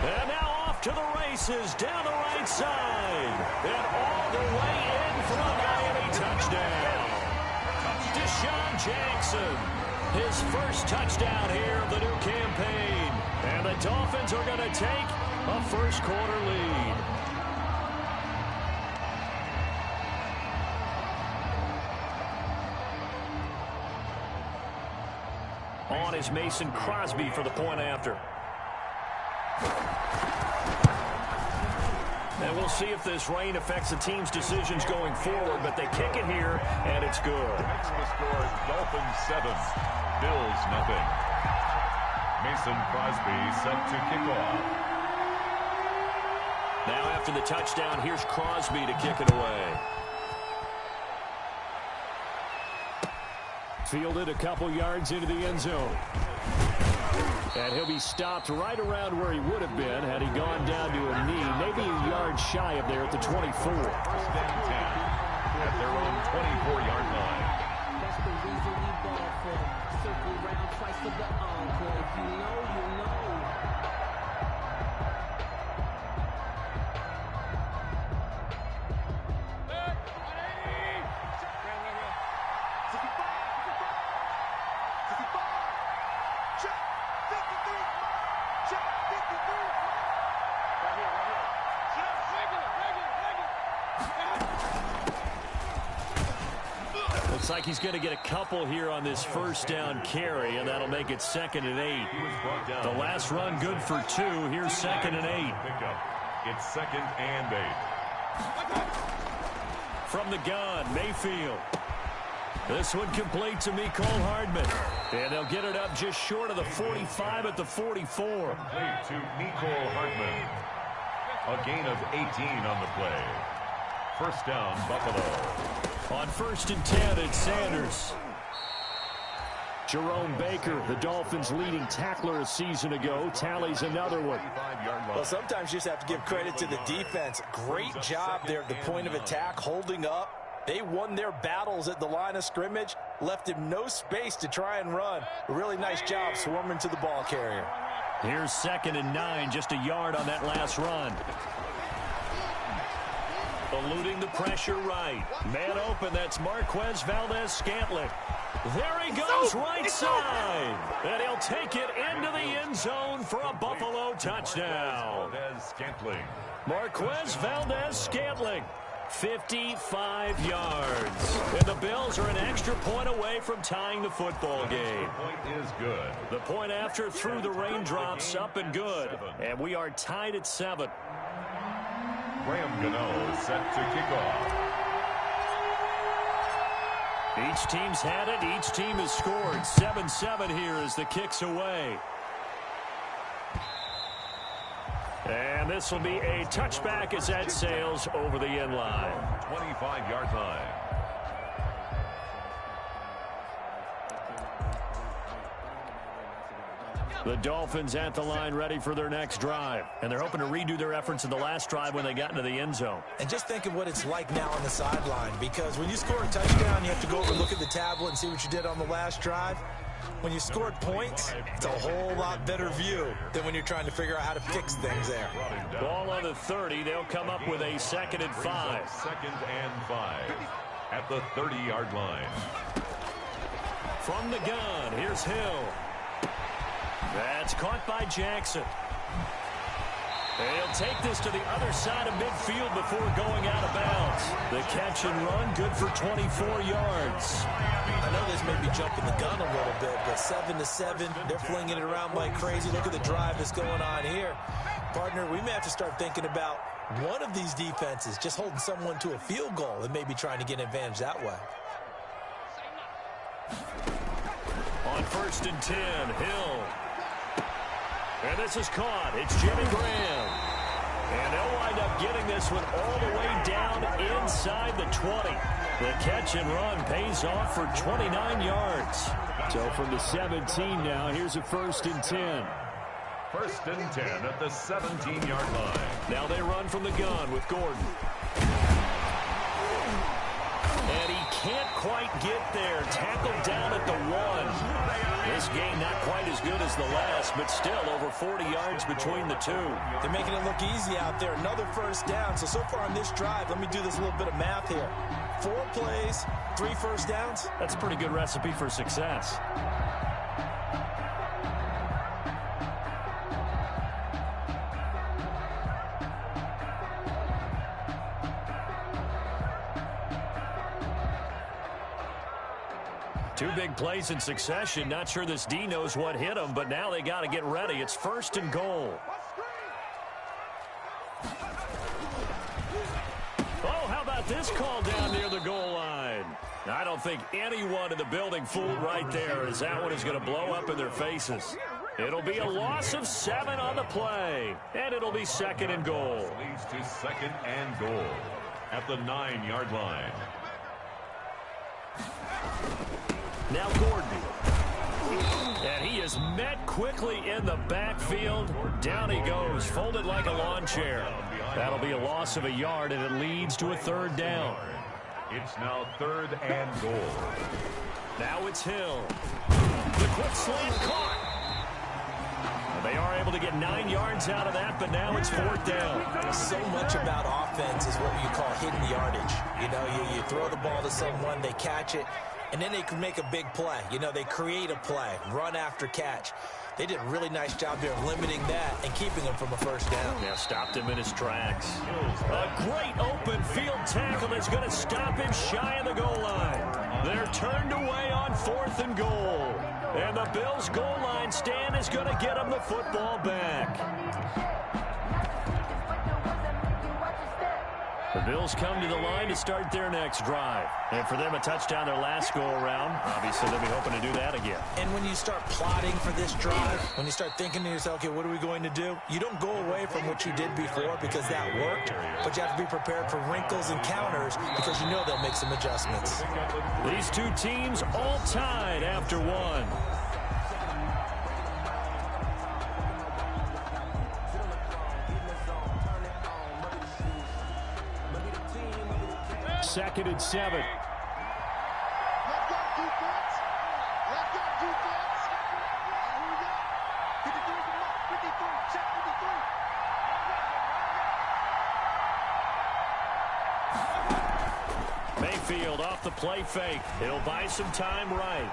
And now off to the races down the right side. And all the way in for a Miami touchdown. Deshaun Jackson, his first touchdown here of the new campaign. And the Dolphins are going to take a first quarter lead. On is Mason Crosby for the point after. And we'll see if this rain affects the team's decisions going forward, but they kick it here, and it's good. Next to score, Dolphins 7, Bills nothing. Mason Crosby set to kick off. Now after the touchdown, here's Crosby to kick it away. Fielded a couple yards into the end zone. And he'll be stopped right around where he would have been had he gone down to a knee, maybe a yard shy of there at the 24. First and 10 at their own 24-yard line. That's the reason we ball for. Circle round twice for the encore. If you know, you know. Looks like he's going to get a couple here on this first down carry, and that'll make it 2nd and 8. The last run good for 2. Here's 2nd and 8. It's 2nd and 8. From the gun, Mayfield. This one complete to Mecole Hardman. And they'll get it up just short of the 45 at the 44. Complete to Mecole Hardman. A gain of 18 on the play. First down, Buffalo. On 1st and 10, it's Sanders. Jerome Baker, the Dolphins' leading tackler a season ago, tallies another one. Well, sometimes you just have to give credit to the defense. Great job there at the point of attack, holding up. They won their battles at the line of scrimmage, left him no space to try and run. A really nice job swarming to the ball carrier. Here's 2nd and 9, just a yard on that last run. Eluding the pressure right. Man open, that's Marquez Valdez-Scantling. There he goes, right side. And he'll take it into the end zone for a Buffalo touchdown. Marquez Valdez-Scantling, 55 yards. And the Bills are an extra point away from tying the football game. Point is good. The point after through the raindrops, up and good. And we are tied at 7. Graham Gano set to kick off. Each team's had it. Each team has scored. 7-7 here as the kick's away. And this will be a touchback as that sails over the end line. 25-yard line. The Dolphins at the line ready for their next drive. And they're hoping to redo their efforts in the last drive when they got into the end zone. And just think of what it's like now on the sideline, because when you score a touchdown, you have to go over and look at the tablet and see what you did on the last drive. When you scored points, it's a whole lot better view than when you're trying to figure out how to fix things there. Ball on the 30. They'll come up with a 2nd and 5. 2nd and 5 at the 30-yard line. From the gun, here's Hill. That's caught by Jackson. They'll take this to the other side of midfield before going out of bounds. The catch and run, good for 24 yards. I know this may be jumping the gun a little bit, but 7-7, they're flinging it around like crazy. Look at the drive that's going on here. Partner, we may have to start thinking about one of these defenses just holding someone to a field goal and maybe trying to get an advantage that way. On 1st and 10, Hill. And this is caught. It's Jimmy Graham. And they'll wind up getting this one all the way down inside the 20. The catch and run pays off for 29 yards. So from the 17 now, here's a 1st and 10. 1st and 10 at the 17-yard line. Now they run from the gun with Gordon. And but he can't quite get there. Tackled down at the 1. This game not quite as good as the last, but still over 40 yards between the two. They're making it look easy out there. Another first down. So far on this drive, let me do this little bit of math here. 4 plays, 3 first downs. That's a pretty good recipe for success. Two big plays in succession. Not sure this D knows what hit him, but now they got to get ready. It's 1st and goal. Oh, how about this call down near the goal line? I don't think anyone in the building fooled right there, as that one is going to blow up in their faces. It'll be a loss of 7 on the play, and it'll be 2nd and goal. Leads to 2nd and goal at the 9-yard line. Now Gordon. And he is met quickly in the backfield. Down he goes, folded like a lawn chair. That'll be a loss of a yard, and it leads to a 3rd down. It's now 3rd and goal. Now it's Hill. The quick slant caught. They are able to get 9 yards out of that, but now it's 4th down. So much about offense is what you call hidden yardage. You know, you throw the ball to someone, they catch it, and then they can make a big play. You know, they create a play, run after catch. They did a really nice job there of limiting that and keeping him from a 1st down. Yeah, stopped him in his tracks. A great open field tackle that's going to stop him shy of the goal line. They're turned away on 4th and goal. And the Bills' goal line stand is going to get them the football back. The Bills come to the line to start their next drive. And for them, a touchdown their last go-around. Obviously, they'll be hoping to do that again. And when you start plotting for this drive, when you start thinking to yourself, okay, what are we going to do? You don't go away from what you did before because that worked, but you have to be prepared for wrinkles and counters because you know they'll make some adjustments. These two teams all tied after 1. 2nd and 7. Mayfield off the play fake. He'll buy some time right.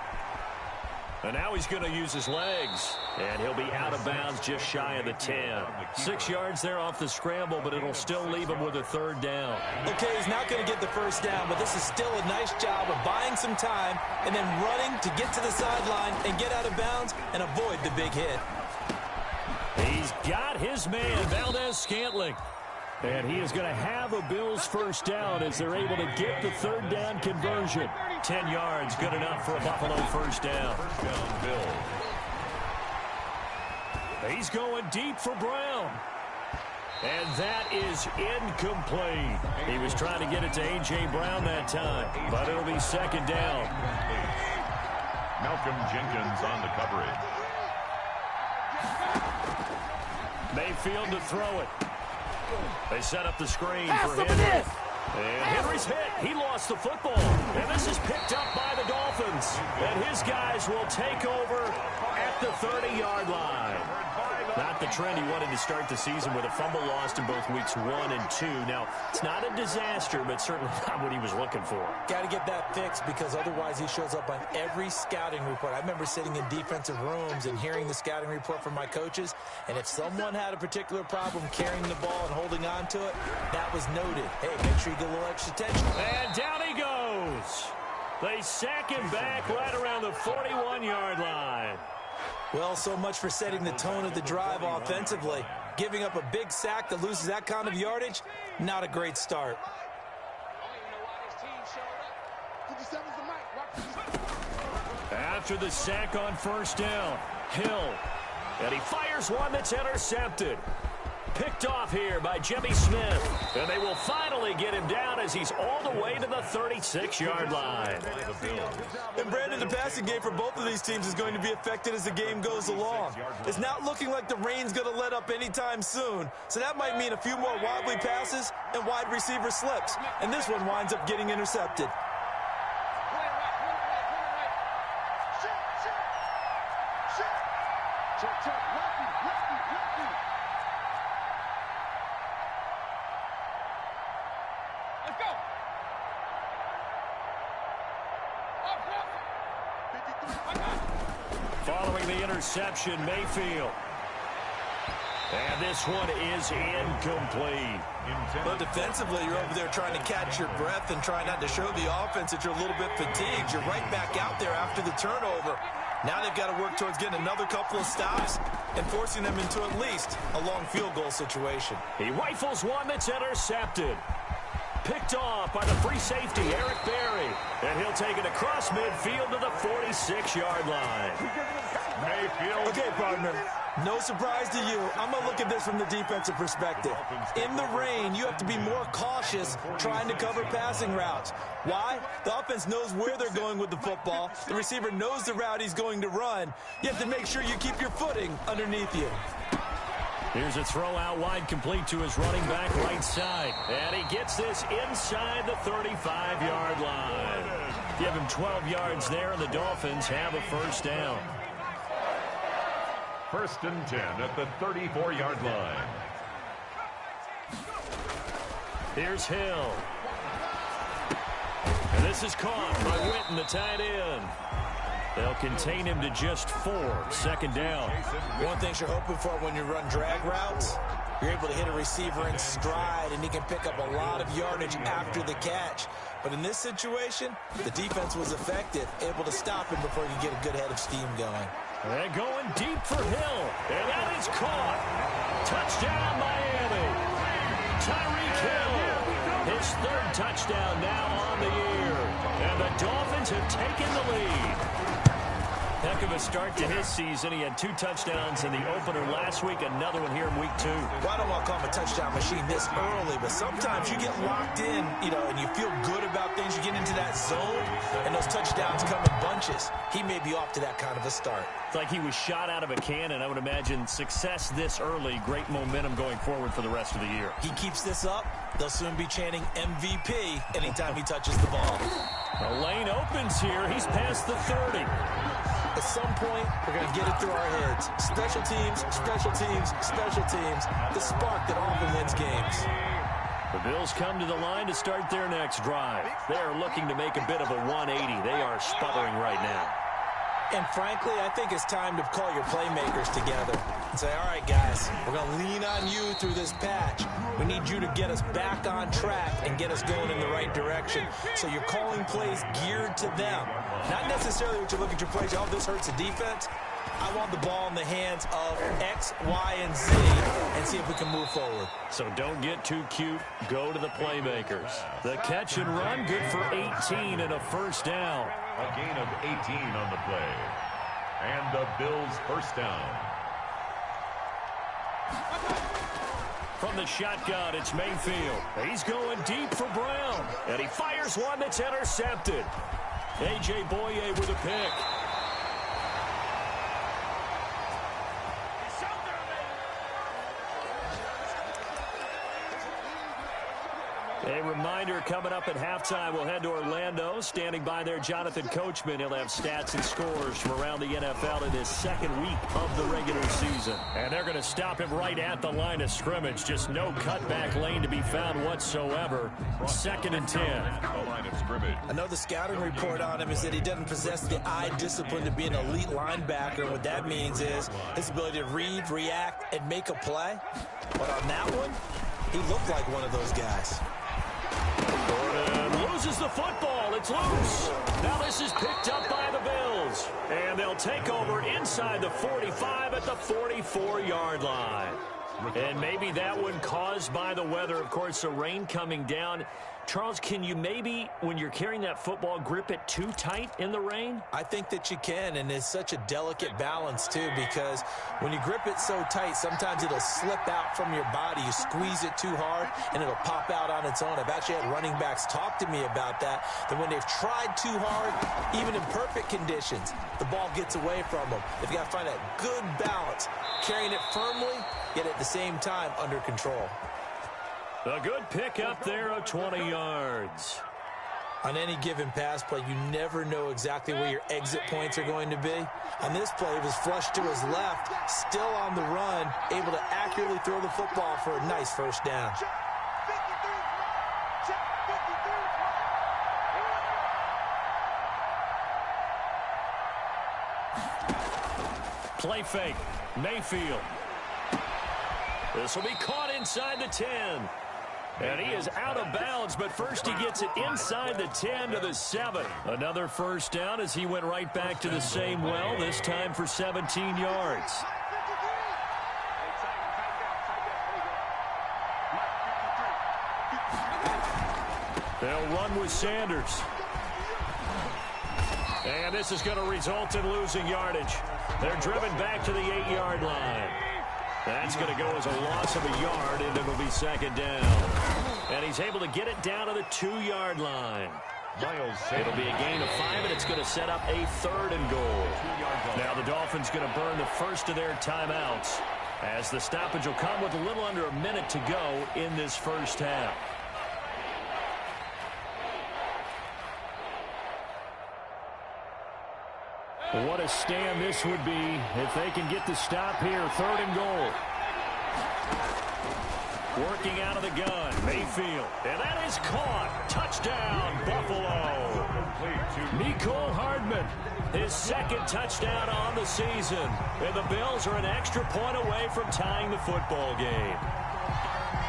And now he's going to use his legs. And he'll be out of bounds just shy of the 10. 6 yards there off the scramble, but it'll still leave him with a 3rd down. Okay, he's not going to get the 1st down, but this is still a nice job of buying some time and then running to get to the sideline and get out of bounds and avoid the big hit. He's got his man, Valdez-Scantling. And he is going to have a Bills 1st down as they're able to get the 3rd down conversion. 10 yards, good enough for a Buffalo 1st down. 1st down, Bills. He's going deep for Brown. And that is incomplete. He was trying to get it to A.J. Brown that time, but it'll be 2nd down. Malcolm Jenkins on the coverage. Mayfield to throw it. They set up the screen for Henry. And Henry's hit. He lost the football. And this is picked up by the Dolphins. And his guys will take over at the 30-yard line. Not the trend he wanted to start the season with a fumble lost in both weeks 1 and 2. Now, it's not a disaster, but certainly not what he was looking for. Got to get that fixed because otherwise he shows up on every scouting report. I remember sitting in defensive rooms and hearing the scouting report from my coaches, and if someone had a particular problem carrying the ball and holding on to it, that was noted. Hey, make sure you get a little extra attention. And down he goes. They sack him back right around the 41-yard line. Well, so much for setting the tone of the drive offensively. Giving up a big sack that loses that kind of yardage, not a great start. After the sack on 1st down, Hill. And he fires one that's intercepted. Picked off here by Jimmy Smith. And they will finally get him down as he's all the way to the 36-yard line. And Brandon, the passing game for both of these teams is going to be affected as the game goes along. It's not looking like the rain's going to let up anytime soon. So that might mean a few more wobbly passes and wide receiver slips. And this one winds up getting intercepted. following the interception, Mayfield. And this one is incomplete. But defensively, you're over there trying to catch your breath and try not to show the offense that you're a little bit fatigued. You're right back out there after the turnover. Now they've got to work towards getting another couple of stops and forcing them into at least a long field goal situation. He rifles one that's intercepted. Picked off by the free safety, Eric Berry. And he'll take it across midfield to the 46-yard line. Mayfield. Okay, partner. No surprise to you. I'm going to look at this from the defensive perspective. In the rain, you have to be more cautious trying to cover passing routes. Why? The offense knows where they're going with the football. The receiver knows the route he's going to run. You have to make sure you keep your footing underneath you. Here's a throw out wide, complete to his running back right side. And he gets this inside the 35-yard line. Give him 12 yards there, and the Dolphins have a first down. 1st and 10 at the 34-yard line. Here's Hill. And this is caught by Witten, the tight end. They'll contain him to just 4. 2nd down. One thing you're hoping for when you run drag routes, you're able to hit a receiver in stride, and he can pick up a lot of yardage after the catch. But in this situation, the defense was effective, able to stop him before he could get a good head of steam going. And going deep for Hill. And that is caught. Touchdown, Miami. Tyreek Hill. His 3rd touchdown now on the year. And the Dolphins have taken the lead. Heck of a start to his season. He had 2 touchdowns in the opener last week, another one here in week 2. Well, I don't want to call him a touchdown machine this early, but sometimes you get locked in, and you feel good about things. You get into that zone, and those touchdowns come in bunches. He may be off to that kind of a start. It's like he was shot out of a cannon. I would imagine success this early, great momentum going forward for the rest of the year. He keeps this up, they'll soon be chanting MVP anytime he touches the ball. The lane opens here. He's past the 30. At some point, we're going to get it through our heads. Special teams, special teams, special teams. The spark that often wins games. The Bills come to the line to start their next drive. They are looking to make a bit of a 180. They are sputtering right now. And frankly, I think it's time to call your playmakers together and say, all right, guys, we're going to lean on you through this patch. We need you to get us back on track and get us going in the right direction. So you're calling plays geared to them. Not necessarily what you look at your plays, oh, this hurts the defense. I want the ball in the hands of X, Y, and Z and see if we can move forward. So don't get too cute. Go to the playmakers. The catch and run, good for 18 and a first down. A gain of 18 on the play. And the Bills' first down. From the shotgun, it's Mayfield. He's going deep for Brown. And he fires one that's intercepted. A.J. Boye with a pick. A reminder, coming up at halftime, we'll head to Orlando. Standing by there, Jonathan Coachman. He'll have stats and scores from around the NFL in his 2nd week of the regular season. And they're going to stop him right at the line of scrimmage. Just no cutback lane to be found whatsoever. 2nd and 10. Another scouting report on him is that he doesn't possess the eye discipline to be an elite linebacker. And what that means is his ability to read, react, and make a play. But on that one, he looked like one of those guys. Gordon loses the football. It's loose. Now this is picked up by the Bills. And they'll take over inside the 45 at the 44-yard line. And maybe that one caused by the weather. Of course, the rain coming down. Charles, can you maybe, when you're carrying that football, grip it too tight in the rain? I think that you can, and it's such a delicate balance, too, because when you grip it so tight, sometimes it'll slip out from your body. You squeeze it too hard, and it'll pop out on its own. I've actually had running backs talk to me about that when they've tried too hard, even in perfect conditions, the ball gets away from them. They've got to find that good balance, carrying it firmly, yet at the same time under control. A good pick up there of 20 yards. On any given pass play, you never know exactly where your exit points are going to be. On this play, he was flushed to his left, still on the run, able to accurately throw the football for a nice first down. Play fake. Mayfield. This will be caught inside the 10. And he is out of bounds, but first he gets it inside the 10 to the 7. Another first down as he went right back to the same well, this time for 17 yards. They'll run with Sanders. And this is going to result in losing yardage. They're driven back to the 8-yard line. That's going to go as a loss of a yard, and it'll be second down. And he's able to get it down to the 2-yard line. It'll be a gain of 5, and it's going to set up a 3rd and goal. Now the Dolphins going to burn the first of their timeouts, as the stoppage will come with a little under a minute to go in this first half. What a stand this would be if they can get the stop here. 3rd and goal. Working out of the gun, Mayfield. And that is caught. Touchdown, Buffalo. Mecole Hardman, his 2nd touchdown on the season. And the Bills are an extra point away from tying the football game.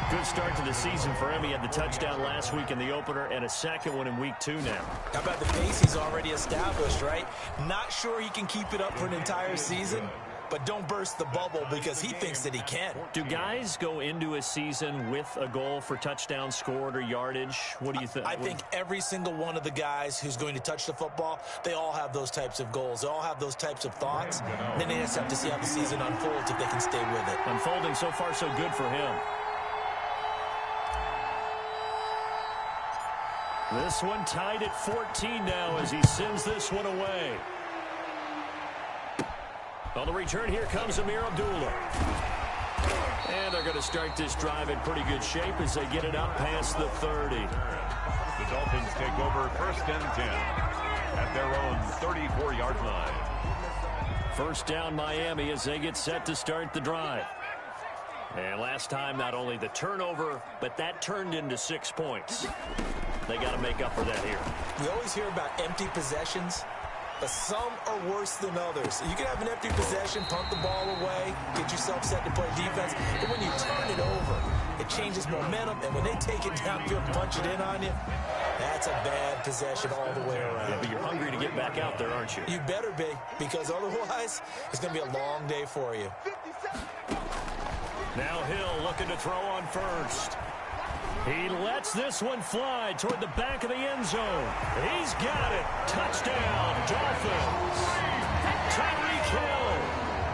Good start to the season for him. He had the touchdown last week in the opener and a 2nd one in week 2 now. How about the pace he's already established, right? Not sure he can keep it up for an entire season, but don't burst the bubble because he thinks that he can. Do guys go into a season with a goal for touchdown scored or yardage? What do you think? I think every single one of the guys who's going to touch the football, they all have those types of goals. They all have those types of thoughts. Then they just have to see how the season unfolds if they can stay with it. Unfolding so far so good for him. This one tied at 14 now as he sends this one away. On the return, here comes Amir Abdullah. And they're going to start this drive in pretty good shape as they get it up past the 30. The Dolphins take over 1st and 10 at their own 34-yard line. First down Miami as they get set to start the drive. And last time, not only the turnover, but that turned into 6 points. They got to make up for that here. We always hear about empty possessions, but some are worse than others. You can have an empty possession, punt the ball away, get yourself set to play defense, but when you turn it over, it changes momentum, and when they take it downfield and punch it in on you, that's a bad possession all the way around. Yeah, but you're hungry to get back out there, aren't you? You better be, because otherwise, it's going to be a long day for you. Now Hill looking to throw on first. He lets this one fly toward the back of the end zone. He's got it. Touchdown, Dolphins. Tyreek Hill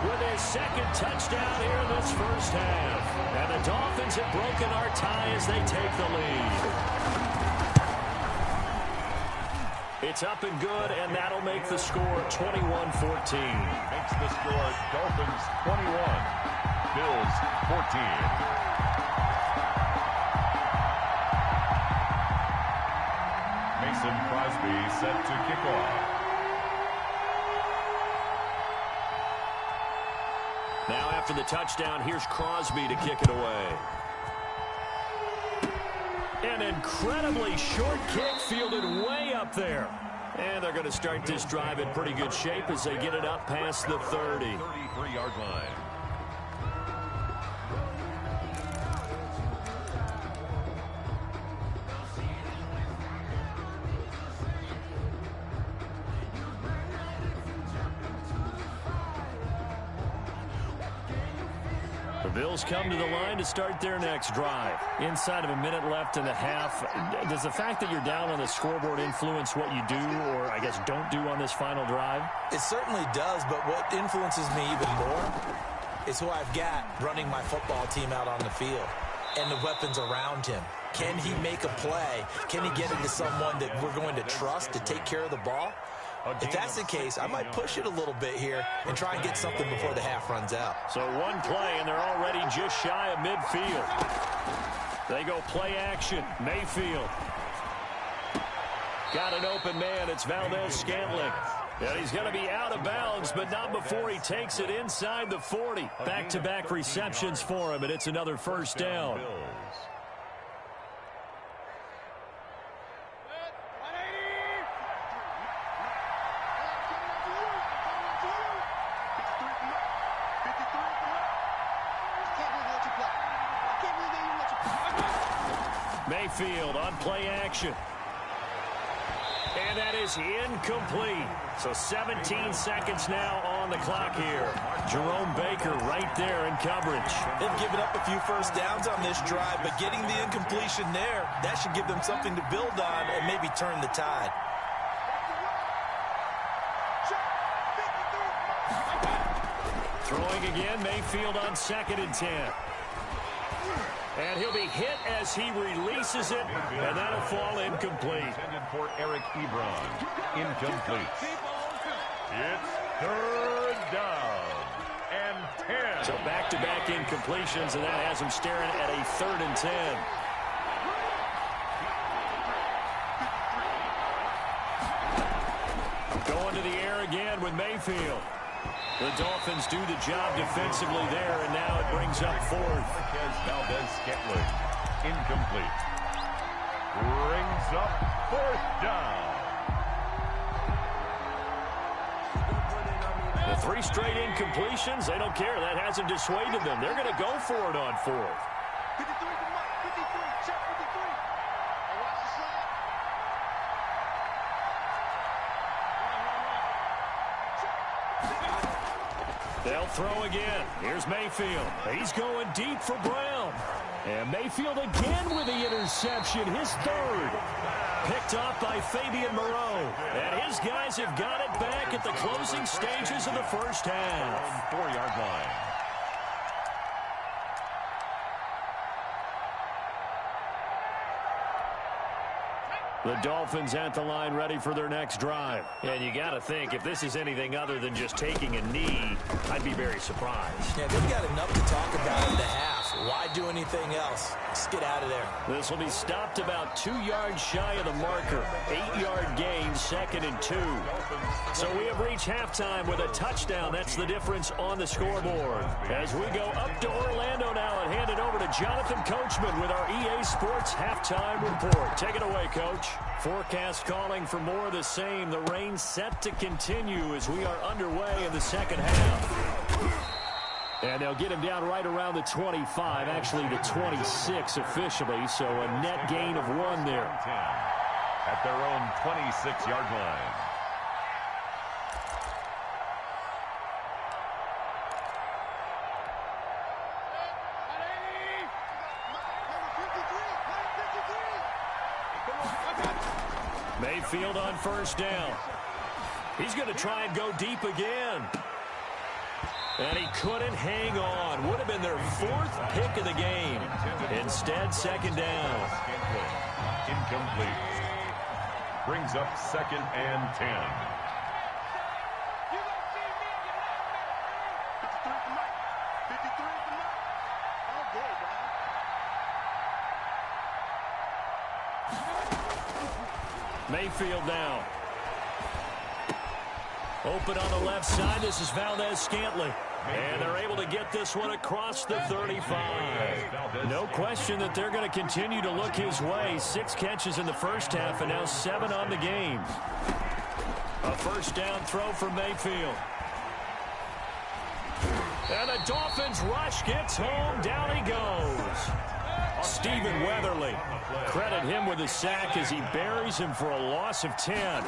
with his 2nd touchdown here in this first half. And the Dolphins have broken our tie as they take the lead. It's up and good, and that'll make the score 21-14. Makes the score Dolphins 21, Bills 14. Mason Crosby set to kick off. Now after the touchdown, here's Crosby to kick it away. An incredibly short kick fielded way up there. And they're going to start this drive in pretty good shape as they get it up past the 30. 33-yard line. Bills come to the line to start their next drive. Inside of a minute left in the half, does the fact that you're down on the scoreboard influence what you do or, I guess, don't do on this final drive? It certainly does, but what influences me even more is who I've got running my football team out on the field and the weapons around him. Can he make a play? Can he get into someone that we're going to trust to take care of the ball? If that's the case, I might push it a little bit here and try and get something before the half runs out. So one play, and they're already just shy of midfield. They go play action. Mayfield. Got an open man. It's Valdez-Scantling. And he's going to be out of bounds, but not before he takes it inside the 40. Back-to-back receptions for him, and it's another first down. Mayfield on play action. And that is incomplete. So 17 seconds now on the clock here. Jerome Baker right there in coverage. They've given up a few first downs on this drive, but getting the incompletion there, that should give them something to build on and maybe turn the tide. Throwing again, Mayfield on 2nd and 10. And he'll be hit as he releases it, and that'll fall incomplete. Intended for Eric Ebron. Incomplete. It's 3rd down and 10. So back-to-back incompletions, and that has him staring at a 3rd and 10. Going to the air again with Mayfield. The Dolphins do the job defensively there, and now it brings up 4th. Valdez-Scantling. Incomplete. Brings up 4th down. The 3 straight incompletions, they don't care. That hasn't dissuaded them. They're going to go for it on 4th. They'll throw again. Here's Mayfield. He's going deep for Brown. And Mayfield again with the interception, his 3rd. Picked off by Fabian Moreau. And his guys have got it back at the closing stages of the first half. 4-yard line. The Dolphins at the line ready for their next drive. And you got to think, if this is anything other than just taking a knee, I'd be very surprised. Yeah, they've got enough to talk about in the half. Why do anything else? Just get out of there. This will be stopped about 2 yards shy of the marker. 8-yard gain, 2nd and 2. So we have reached halftime with a touchdown. That's the difference on the scoreboard. As we go up to Orlando now and hand it over to Jonathan Coachman with our EA Sports halftime report. Take it away, Coach. Forecast calling for more of the same. The rain set to continue as we are underway in the second half. And they'll get him down right around the 25, actually the 26 officially, so a net gain of 1 there. At their own 26-yard line. Mayfield on 1st down. He's going to try and go deep again. And he couldn't hang on. Would have been their 4th pick of the game. Instead, 2nd down. Incomplete. Brings up 2nd and 10. Mayfield now. Open on the left side. This is Valdez-Scantling. And they're able to get this one across the 35. No question that they're going to continue to look his way. 6 catches in the first half and now 7 on the game. A 1st down throw for Mayfield. And the Dolphins rush gets home. Down he goes. Stephen Weatherly. Credit him with a sack as he buries him for a loss of 10.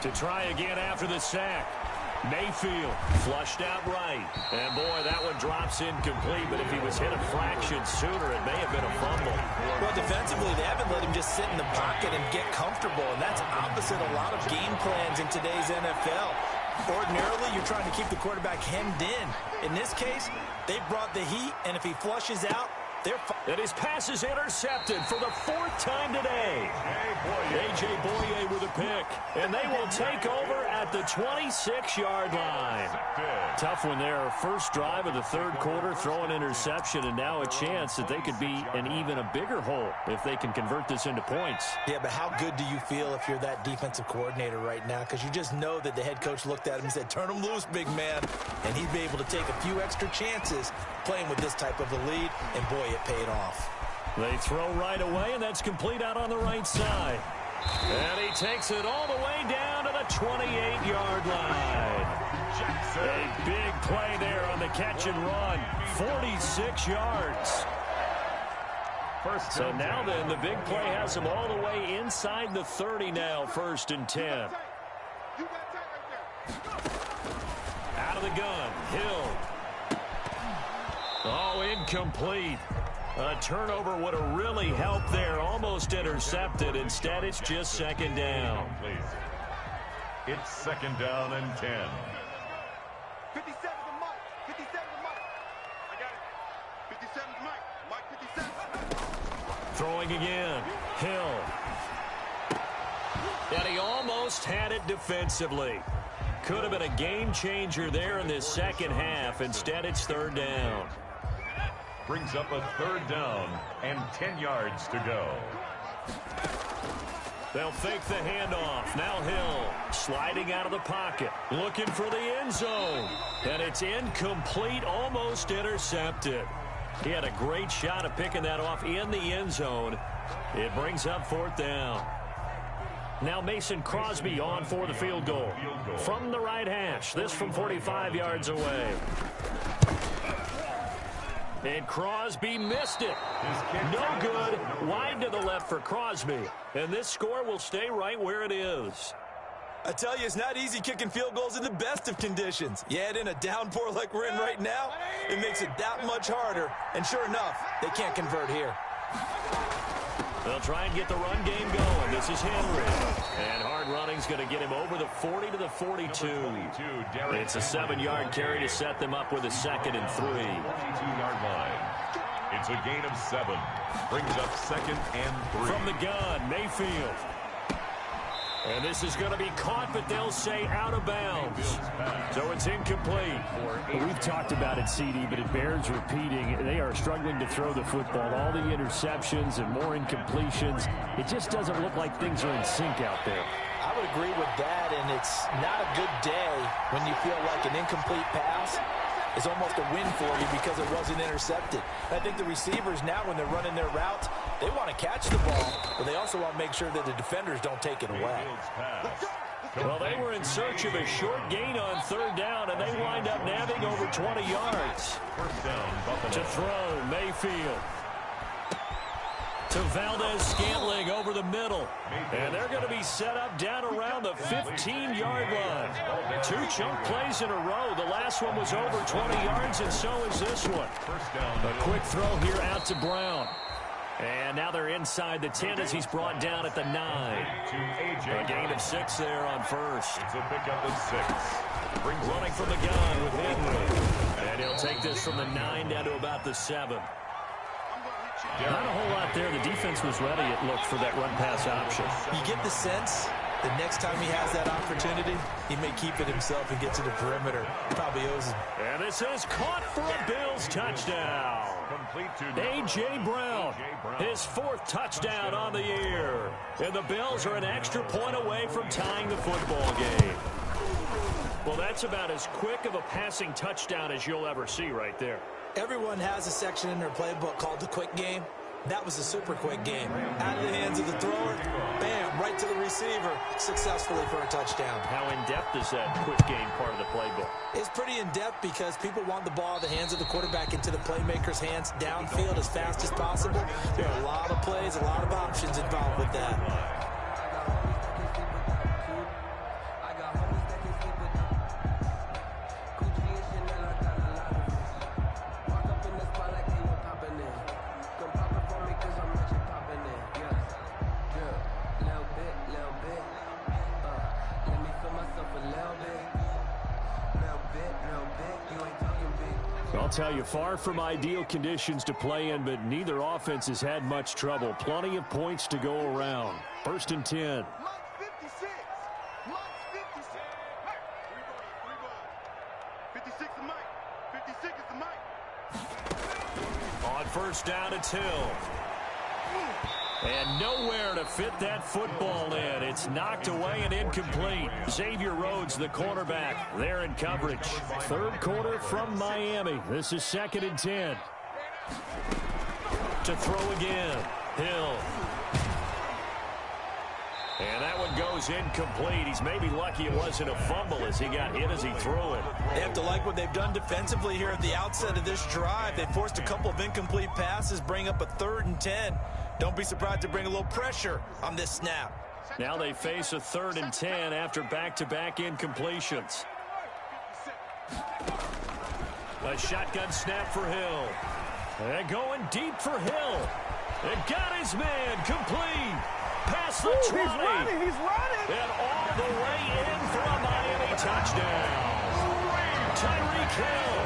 To try again after the sack. Mayfield flushed out right. And boy, that one drops incomplete, but if he was hit a fraction sooner, it may have been a fumble. Well, defensively, they haven't let him just sit in the pocket and get comfortable, and that's opposite a lot of game plans in today's NFL. Ordinarily, you're trying to keep the quarterback hemmed in. In this case, they brought the heat, and if he flushes out, and his pass is intercepted for the 4th time today. A.J. Boye with a pick. And they will take over at the 26-yard line. Tough one there. First drive of the 3rd quarter, throw an interception, and now a chance that they could be in even a bigger hole if they can convert this into points. Yeah, but how good do you feel if you're that defensive coordinator right now? Because you just know that the head coach looked at him and said, turn him loose, big man. And he'd be able to take a few extra chances playing with this type of a lead, and boy, it paid off. They throw right away, and that's complete out on the right side. And he takes it all the way down to the 28-yard line. A big play there on the catch and run. 46 yards. So now then, the big play has them all the way inside the 30 now, 1st and 10. Out of the gun, Hill. Oh, incomplete. A turnover would have really helped there. Almost intercepted. Instead, it's just 2nd down. It's 2nd down and 10. 57 to Mike. 57 to Mike. I got it. 57 to Mike. Mike 57. Throwing again. Hill. And he almost had it defensively. Could have been a game changer there in this 2nd half. Instead, it's 3rd down. Brings up a 3rd down and 10 yards to go. They'll fake the handoff. Now Hill sliding out of the pocket, looking for the end zone. And it's incomplete, almost intercepted. He had a great shot at picking that off in the end zone. It brings up 4th down. Now Mason Crosby on for the field goal. From the right hash, this from 45 yards away. And Crosby missed it. No good. Wide to the left for Crosby. And this score will stay right where it is. I tell you, it's not easy kicking field goals in the best of conditions. You add in a downpour like we're in right now, it makes it that much harder. And sure enough, they can't convert here. They'll try and get the run game going. This is Henry. And hard running's going to get him over the 40 to the 42. It's a 7-yard carry to set them up with a 2nd and 3. 42-yard line. It's a gain of 7. Brings up 2nd and 3. From the gun, Mayfield. And this is going to be caught, but they'll say out of bounds. So it's incomplete. We've talked about it, CD, but it bears repeating. They are struggling to throw the football. All the interceptions and more incompletions. It just doesn't look like things are in sync out there. I would agree with that, and it's not a good day when you feel like an incomplete pass is almost a win for you because it wasn't intercepted. I think the receivers now, when they're running their routes, they want to catch the ball, but they also want to make sure that the defenders don't take it away. Well, they were in search of a short gain on 3rd down, and they wind up nabbing over 20 yards. To throw, Mayfield. To Valdez-Scantling over the middle. And they're going to be set up down around the 15-yard line. 2 chunk plays in a row. The last one was over 20 yards, and so is this one. A quick throw here out to Brown. And now they're inside the 10 as he's brought down at the 9. A gain of 6 there on 1st. It's a pickup of 6. Running from the gun with Henry. And he'll take this from the 9 down to about the 7. Not a whole lot there. The defense was ready, it looked, for that run-pass option. You get the sense the next time he has that opportunity, he may keep it himself and get to the perimeter. Probably owes him. And this is caught for a Bills touchdown. A.J. Brown, his 4th touchdown on the year. And the Bills are an extra point away from tying the football game. Well, that's about as quick of a passing touchdown as you'll ever see right there. Everyone has a section in their playbook called the quick game. That was a super quick game. Out of the hands of the thrower, bam, right to the receiver, successfully for a touchdown. How in-depth is that quick game part of the playbook? It's pretty in-depth because people want the ball in the hands of the quarterback into the playmaker's hands downfield as fast as possible. There are a lot of plays, a lot of options involved with that. I'll tell you, far from ideal conditions to play in, but neither offense has had much trouble. Plenty of points to go around. 1st and 10. 56 to Mike. 56 is the Mike. On 1st down, it's Hill. And nowhere to fit that football in. It's knocked away and incomplete. Xavier Rhodes, the cornerback, there in coverage. 3rd quarter from Miami. This is 2nd and 10. To throw again, Hill. And that one goes incomplete. He's maybe lucky it wasn't a fumble as he got hit as he threw it. They have to like what they've done defensively here at the outset of this drive. They forced a couple of incomplete passes, bring up a 3rd and 10. Don't be surprised to bring a little pressure on this snap. Now they face a 3rd and 10 after back-to-back incompletions. A shotgun snap for Hill. And going deep for Hill. It got his man complete. Past the 20. He's running. And all the way in for a Miami touchdown. Tyreek Hill.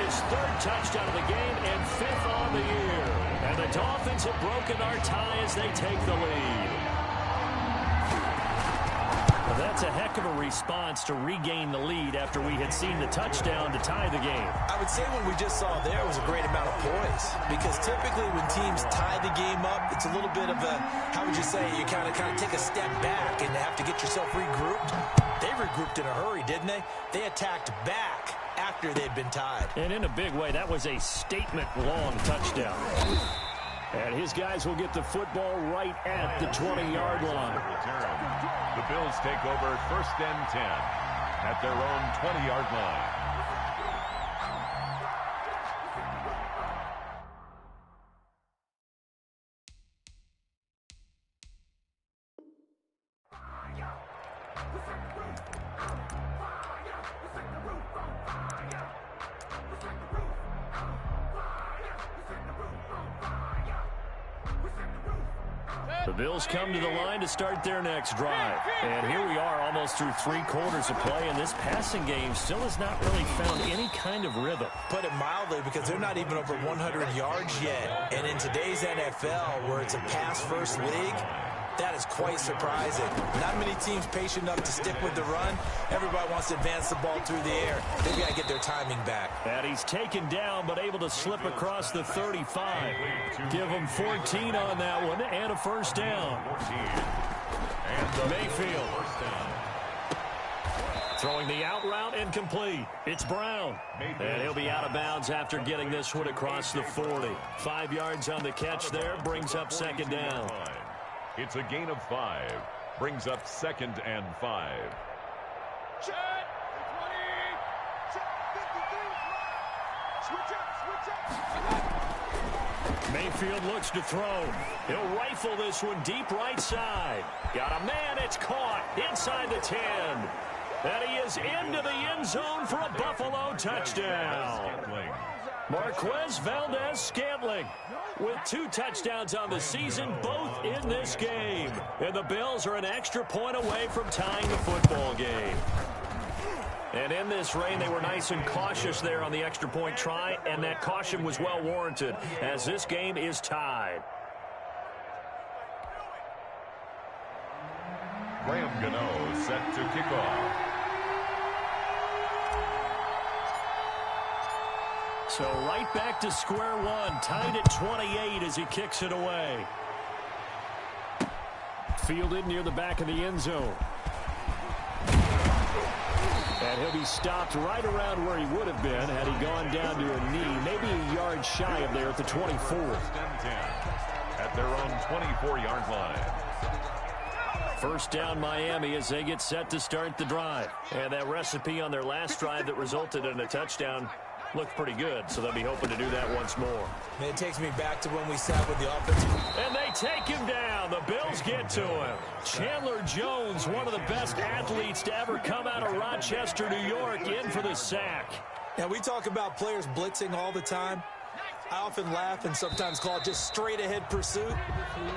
His 3rd touchdown of the game and 5th on the year. And the Dolphins have broken our tie as they take the lead. Well, that's a heck of a response to regain the lead after we had seen the touchdown to tie the game. I would say what we just saw there was a great amount of poise, because typically when teams tie the game up, it's a little bit of a, how would you say, you kind of take a step back and have to get yourself regrouped. They regrouped in a hurry, didn't they? They attacked back after they'd been tied. And in a big way, that was a statement-long touchdown. And his guys will get the football right at the 20-yard line. The Bills take over 1st and 10 at their own 20-yard line. The Bills come to the line to start their next drive. And here we are almost through 3 quarters of play, and this passing game still has not really found any kind of rhythm. Put it mildly, because they're not even over 100 yards yet. And in today's NFL, where it's a pass-first league, that is quite surprising. Not many teams patient enough to stick with the run. Everybody wants to advance the ball through the air. They've got to get their timing back. And he's taken down, but able to slip across the 35. Give him 14 on that one, and a 1st down. Mayfield. Throwing the out route incomplete. It's Brown. And he'll be out of bounds after getting this one across the 40. 5 yards on the catch there, brings up 2nd down. It's a gain of 5. Brings up 2nd and 5. Check. 20. Check. 53. Switch up. Mayfield looks to throw. He'll rifle this one deep right side. Got a man. It's caught inside the 10. And he is into the end zone for a Buffalo touchdown. Marquez Valdez-Scantling with 2 touchdowns on the season, both in this game. And the Bills are an extra point away from tying the football game. And in this rain, they were nice and cautious there on the extra point try, and that caution was well warranted as this game is tied. Graham Gano set to kick off. So right back to square one, tied at 28 as he kicks it away. Fielded near the back of the end zone. And he'll be stopped right around where he would have been had he gone down to a knee, maybe a yard shy of there at the 24. At their own 24-yard line. 1st down Miami as they get set to start the drive. And that recipe on their last drive that resulted in a touchdown looked pretty good, so they'll be hoping to do that once more. Man, it takes me back to when we sat with the offensive. And they take him down. The Bills get to him. Chandler Jones, one of the best athletes to ever come out of Rochester, New York, in for the sack. Now, we talk about players blitzing all the time. I often laugh and sometimes call it just straight-ahead pursuit.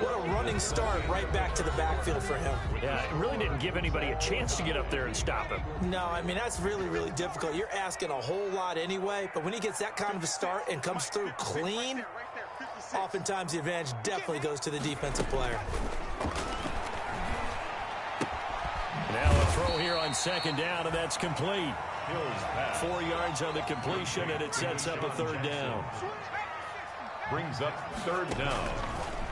What a running start right back to the backfield for him. Yeah, it really didn't give anybody a chance to get up there and stop him. No, I mean, that's really, really difficult. You're asking a whole lot anyway, but when he gets that kind of a start and comes through clean, oftentimes the advantage definitely goes to the defensive player. Now a throw here on 2nd down, and that's complete. 4 yards on the completion, and it sets up a 3rd down. Brings up 3rd down.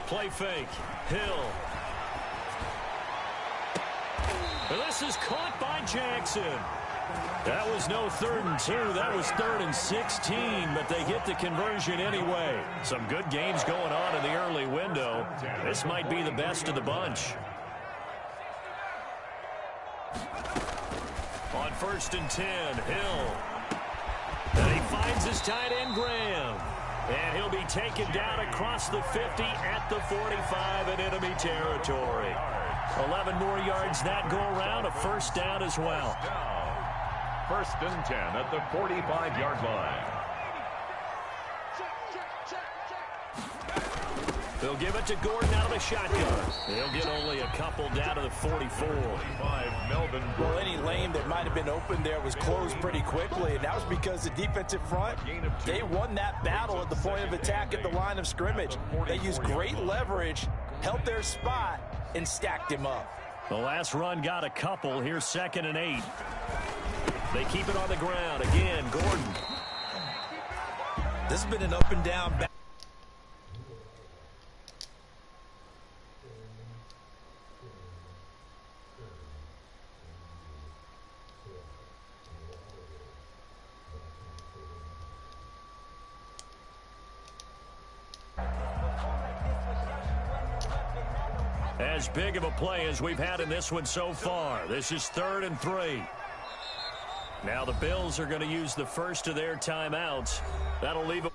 Play fake. Hill. And this is caught by Jackson. That was no 3rd and 2. That was 3rd and 16, but they get the conversion anyway. Some good games going on in the early window. This might be the best of the bunch. On 1st and 10, Hill. And he finds his tight end, Graham. And he'll be taken down across the 50 at the 45 in enemy territory. 11 more yards that go around, a first down as well. 1st and 10 at the 45-yard line. They'll give it to Gordon out of the shotgun. They'll get only a couple down to the 44. Melvin Gordon. Well, any lane that might have been open there was closed pretty quickly, and that was because the defensive front, they won that battle at the point of attack at the line of scrimmage. They used great leverage, held their spot, and stacked him up. The last run got a couple. Here's 2nd and 8. They keep it on the ground. Again, Gordon. This has been an up and down battle. As big of a play as we've had in this one so far. This is 3rd and 3. Now the Bills are going to use the first of their timeouts. That'll leave them.